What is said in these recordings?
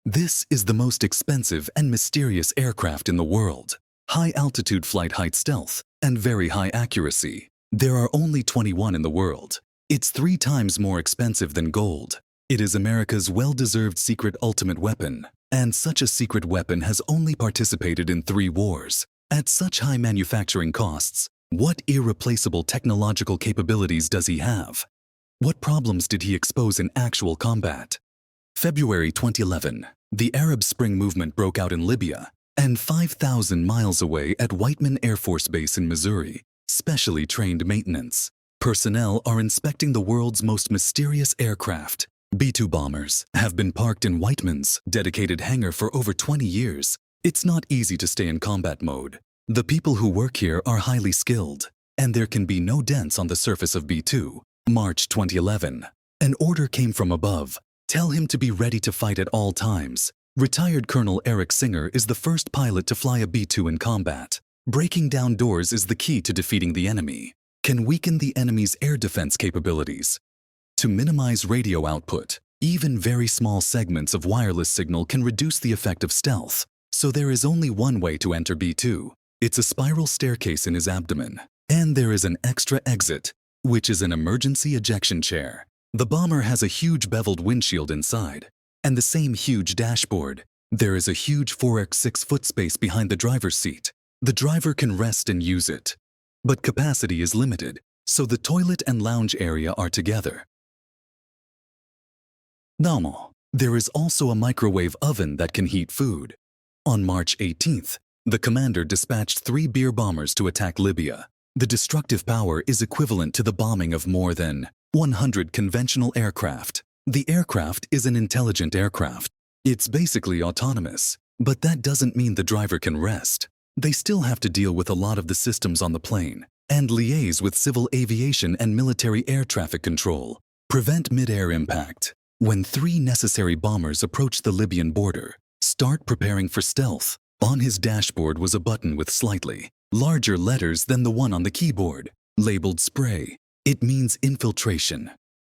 This is the most expensive and mysterious aircraft in the world. High-altitude flight height stealth and very high accuracy. There are only 21 in the world. It's 3 times more expensive than gold. It is America's well-deserved secret ultimate weapon, and such a secret weapon has only participated in 3 wars. At such high manufacturing costs, what irreplaceable technological capabilities does he have? What problems did he expose in actual combat? February 2011, the Arab Spring movement broke out in Libya, and 5,000 miles away at Whiteman Air Force Base in Missouri, specially trained maintenance personnel are inspecting the world's most mysterious aircraft. B-2 bombers have been parked in Whiteman's dedicated hangar for over 20 years. It's not easy to stay in combat mode. The people who work here are highly skilled, and there can be no dents on the surface of B-2. March 2011. An order came from above. Tell him to be ready to fight at all times. Retired Colonel Eric Singer is the first pilot to fly a B-2 in combat. Breaking down doors is the key to defeating the enemy. Can weaken the enemy's air defense capabilities. To minimize radio output, even very small segments of wireless signal can reduce the effect of stealth. So there is only one way to enter B-2. It's a spiral staircase in his abdomen. And there is an extra exit, which is an emergency ejection chair. The bomber has a huge beveled windshield inside, and the same huge dashboard. There is a huge 4x6 foot space behind the driver's seat. The driver can rest and use it. But capacity is limited, so the toilet and lounge area are together. Now, there is also a microwave oven that can heat food. On March 18th, the commander dispatched 3 beer bombers to attack Libya. The destructive power is equivalent to the bombing of more than 100 conventional aircraft. The aircraft is an intelligent aircraft. It's basically autonomous, but that doesn't mean the driver can rest. They still have to deal with a lot of the systems on the plane and liaise with civil aviation and military air traffic control. Prevent mid-air impact. When 3 necessary bombers approached the Libyan border, start preparing for stealth. On his dashboard was a button with slightly larger letters than the one on the keyboard, labeled spray. It means infiltration.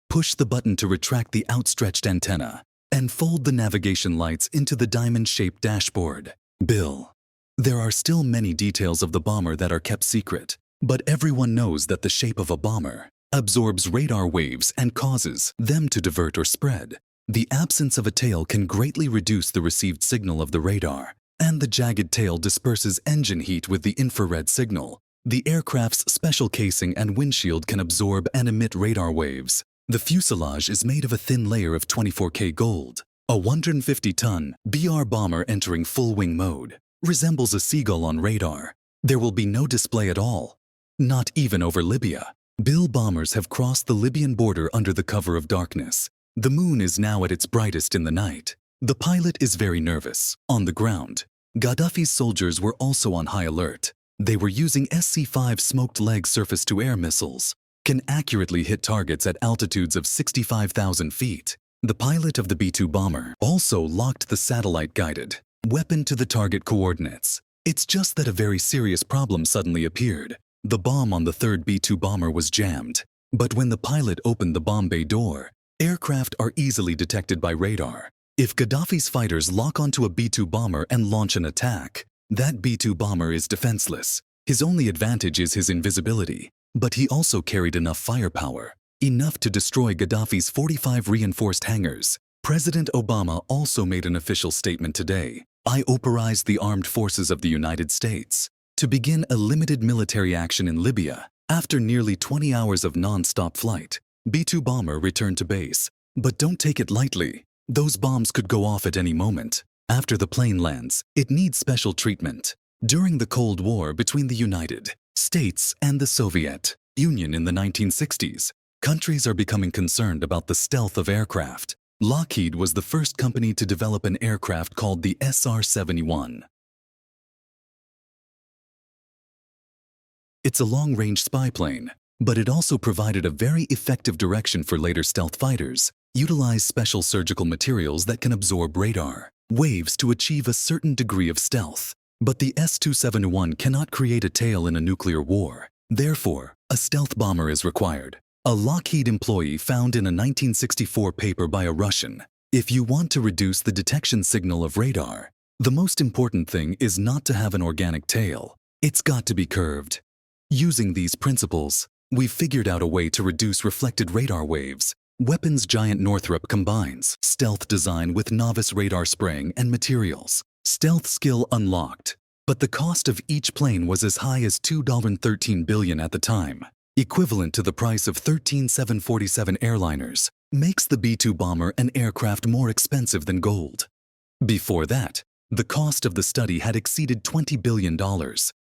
Push the button to retract the outstretched antenna and fold the navigation lights into the diamond-shaped dashboard. Bill. There are still many details of the bomber that are kept secret, but everyone knows that the shape of a bomber absorbs radar waves and causes them to divert or spread. The absence of a tail can greatly reduce the received signal of the radar, and the jagged tail disperses engine heat with the infrared signal. The aircraft's special casing and windshield can absorb and emit radar waves. The fuselage is made of a thin layer of 24K gold. A 150-ton BR bomber entering full wing mode resembles a seagull on radar. There will be no display at all, not even over Libya. Bill bombers have crossed the Libyan border under the cover of darkness. The moon is now at its brightest in the night. The pilot is very nervous. On the ground, Gaddafi's soldiers were also on high alert. They were using SC-5 smoked leg surface-to-air missiles, can accurately hit targets at altitudes of 65,000 feet. The pilot of the B-2 bomber also locked the satellite-guided weapon to the target coordinates. It's just that a very serious problem suddenly appeared. The bomb on the 3rd B-2 bomber was jammed. But when the pilot opened the bomb bay door, aircraft are easily detected by radar. If Gaddafi's fighters lock onto a B-2 bomber and launch an attack, that B-2 bomber is defenseless. His only advantage is his invisibility, but he also carried enough firepower, enough to destroy Gaddafi's 45 reinforced hangars. President Obama also made an official statement today. I authorized the armed forces of the United States to begin a limited military action in Libya. After nearly 20 hours of non-stop flight, B-2 bomber returned to base. But don't take it lightly. Those bombs could go off at any moment. After the plane lands, it needs special treatment. During the Cold War between the United States and the Soviet Union in the 1960s, countries are becoming concerned about the stealth of aircraft. Lockheed was the first company to develop an aircraft called the SR-71. It's a long-range spy plane, but it also provided a very effective direction for later stealth fighters. Utilize special surgical materials that can absorb radar waves to achieve a certain degree of stealth. But the S-271 cannot create a tail in a nuclear war. Therefore, a stealth bomber is required. A Lockheed employee found in a 1964 paper by a Russian If you want to reduce the detection signal of radar, the most important thing is not to have an organic tail. It's got to be curved. Using these principles, we've figured out a way to reduce reflected radar waves. Weapons giant Northrop combines stealth design with novice radar spraying and materials. Stealth skill unlocked, but the cost of each plane was as high as $2.13 billion at the time, equivalent to the price of 13 747 airliners, makes the B-2 bomber an aircraft more expensive than gold. Before that, the cost of the study had exceeded $20 billion,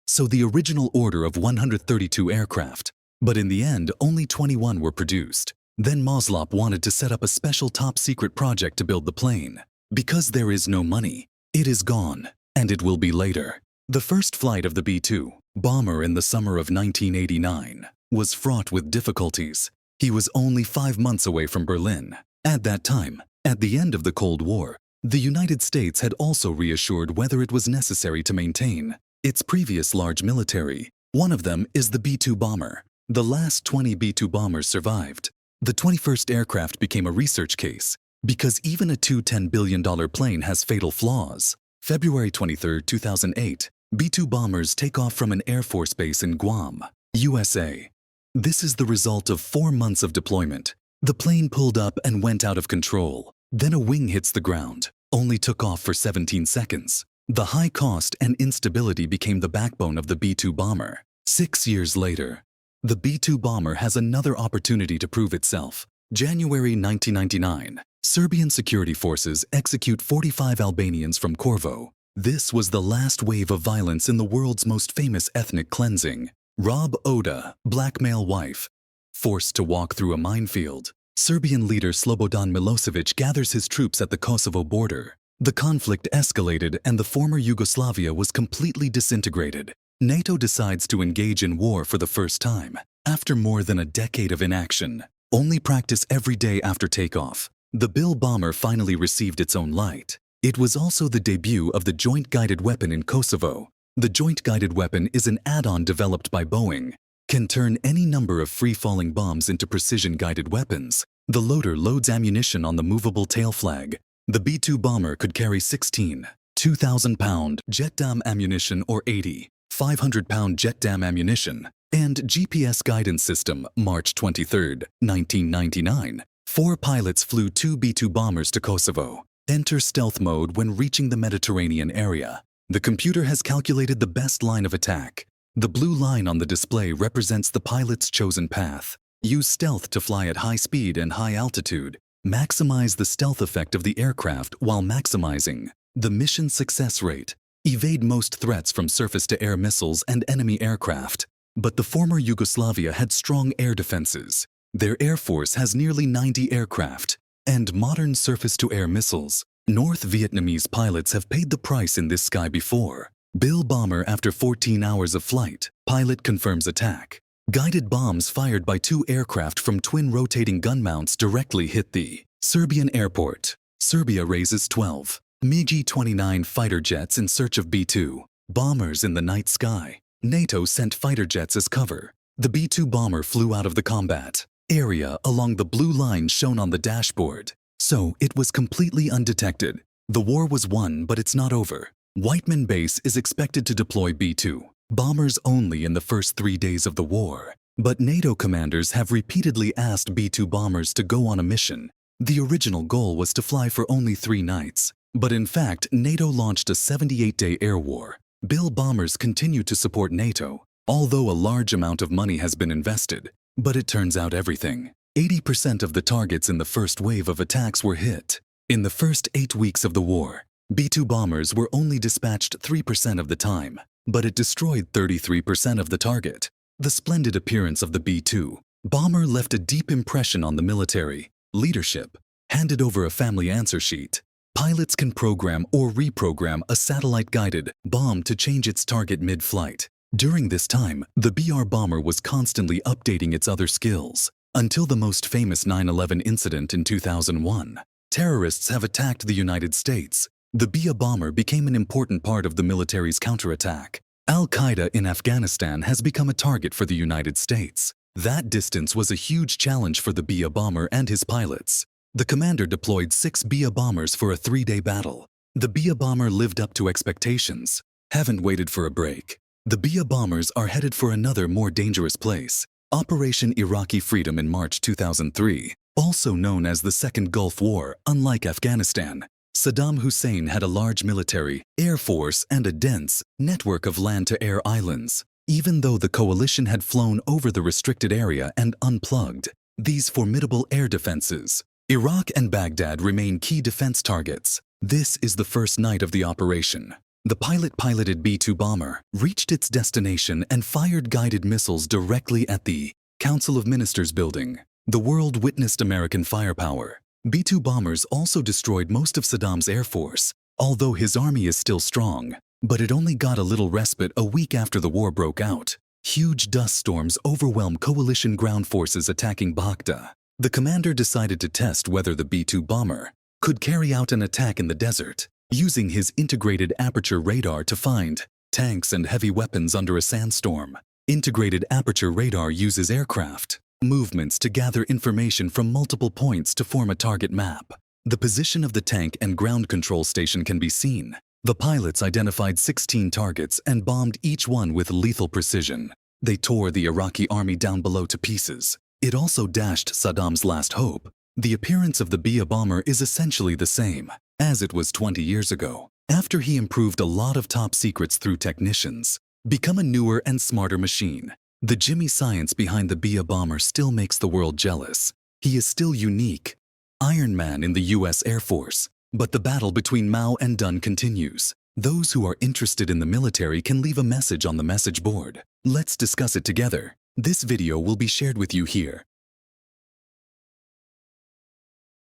so the original order of 132 aircraft, but in the end only 21 were produced. Then Moslop wanted to set up a special top-secret project to build the plane. Because there is no money, it is gone, and it will be later. The first flight of the B-2 bomber in the summer of 1989 was fraught with difficulties. He was only 5 months away from Berlin. At that time, at the end of the Cold War, the United States had also reassured whether it was necessary to maintain its previous large military. One of them is the B-2 bomber. The last 20 B-2 bombers survived. The 21st aircraft became a research case because even a $10 billion plane has fatal flaws. February 23, 2008, B-2 bombers take off from an Air Force base in Guam, USA. This is the result of 4 months of deployment. The plane pulled up and went out of control. Then a wing hits the ground, only took off for 17 seconds. The high cost and instability became the backbone of the B-2 bomber. 6 years later, the B-2 bomber has another opportunity to prove itself. January 1999, Serbian security forces execute 45 Albanians from Corvo. This was the last wave of violence in the world's most famous ethnic cleansing. Rob Oda, black male wife, forced to walk through a minefield. Serbian leader Slobodan Milosevic gathers his troops at the Kosovo border. The conflict escalated and the former Yugoslavia was completely disintegrated. NATO decides to engage in war for the first time, after more than a decade of inaction. Only practice every day after takeoff. The Bill bomber finally received its own light. It was also the debut of the Joint Guided Weapon in Kosovo. The Joint Guided Weapon is an add-on developed by Boeing. Can turn any number of free-falling bombs into precision-guided weapons. The loader loads ammunition on the movable tail flag. The B-2 bomber could carry 16 2,000-pound jet dam ammunition or 80 500-pound jet dam ammunition, and GPS guidance system. March 23, 1999. 4 pilots flew 2 B-2 bombers to Kosovo. Enter stealth mode when reaching the Mediterranean area. The computer has calculated the best line of attack. The blue line on the display represents the pilot's chosen path. Use stealth to fly at high speed and high altitude. Maximize the stealth effect of the aircraft while maximizing the mission success rate. Evade most threats from surface-to-air missiles and enemy aircraft. But the former Yugoslavia had strong air defenses. Their air force has nearly 90 aircraft and modern surface-to-air missiles. North Vietnamese pilots have paid the price in this sky before. Bill bomber after 14 hours of flight. Pilot confirms attack. Guided bombs fired by 2 aircraft from twin rotating gun mounts directly hit the Serbian airport. Serbia raises 12 MiG-29 fighter jets in search of B-2 bombers in the night sky. NATO sent fighter jets as cover. The B-2 bomber flew out of the combat area along the blue line shown on the dashboard, so it was completely undetected. The war was won, but it's not over. Whiteman Base is expected to deploy B-2 bombers only in the first 3 days of the war, but NATO commanders have repeatedly asked B-2 bombers to go on a mission. The original goal was to fly for only 3 nights, but in fact NATO launched a 78-day air war. Bill bombers continue to support NATO, although a large amount of money has been invested. But it turns out everything. 80% of the targets in the first wave of attacks were hit. In the first 8 weeks of the war, B-2 bombers were only dispatched 3% of the time, but it destroyed 33% of the target. The splendid appearance of the B-2 bomber left a deep impression on the military leadership. Handed over a family answer sheet. Pilots can program or reprogram a satellite-guided bomb to change its target mid-flight. During this time, the BR bomber was constantly updating its other skills, until the most famous 9/11 incident in 2001. Terrorists have attacked the United States. The BR bomber became an important part of the military's counterattack. Al-Qaeda in Afghanistan has become a target for the United States. That distance was a huge challenge for the BR bomber and his pilots. The commander deployed 6 B-2 bombers for a 3-day battle. The B-2 bomber lived up to expectations. Haven't waited for a break. The B-2 bombers are headed for another more dangerous place. Operation Iraqi Freedom in March 2003, also known as the Second Gulf War. Unlike Afghanistan, Saddam Hussein had a large military, air force, and a dense network of land-to-air islands. Even though the coalition had flown over the restricted area and unplugged these formidable air defenses, Iraq and Baghdad remain key defense targets. This is the first night of the operation. The pilot-piloted B-2 bomber reached its destination and fired guided missiles directly at the Council of Ministers building. The world witnessed American firepower. B-2 bombers also destroyed most of Saddam's air force, although his army is still strong. But it only got a little respite a week after the war broke out. Huge dust storms overwhelmed coalition ground forces attacking Baghdad. The commander decided to test whether the B-2 bomber could carry out an attack in the desert, using his integrated aperture radar to find tanks and heavy weapons under a sandstorm. Integrated aperture radar uses aircraft movements to gather information from multiple points to form a target map. The position of the tank and ground control station can be seen. The pilots identified 16 targets and bombed each one with lethal precision. They tore the Iraqi army down below to pieces. It also dashed Saddam's last hope. The appearance of the B-2 bomber is essentially the same as it was 20 years ago. After he improved a lot of top secrets through technicians, become a newer and smarter machine. The Jimmy science behind the B-2 bomber still makes the world jealous. He is still unique. Iron Man in the US Air Force. But the battle between Mao and Dunn continues. Those who are interested in the military can leave a message on the message board. Let's discuss it together. This video will be shared with you here.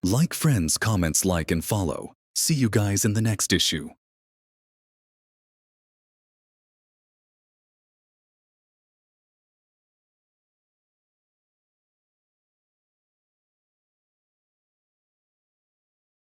Like friends, comments, like and follow. See you guys in the next issue.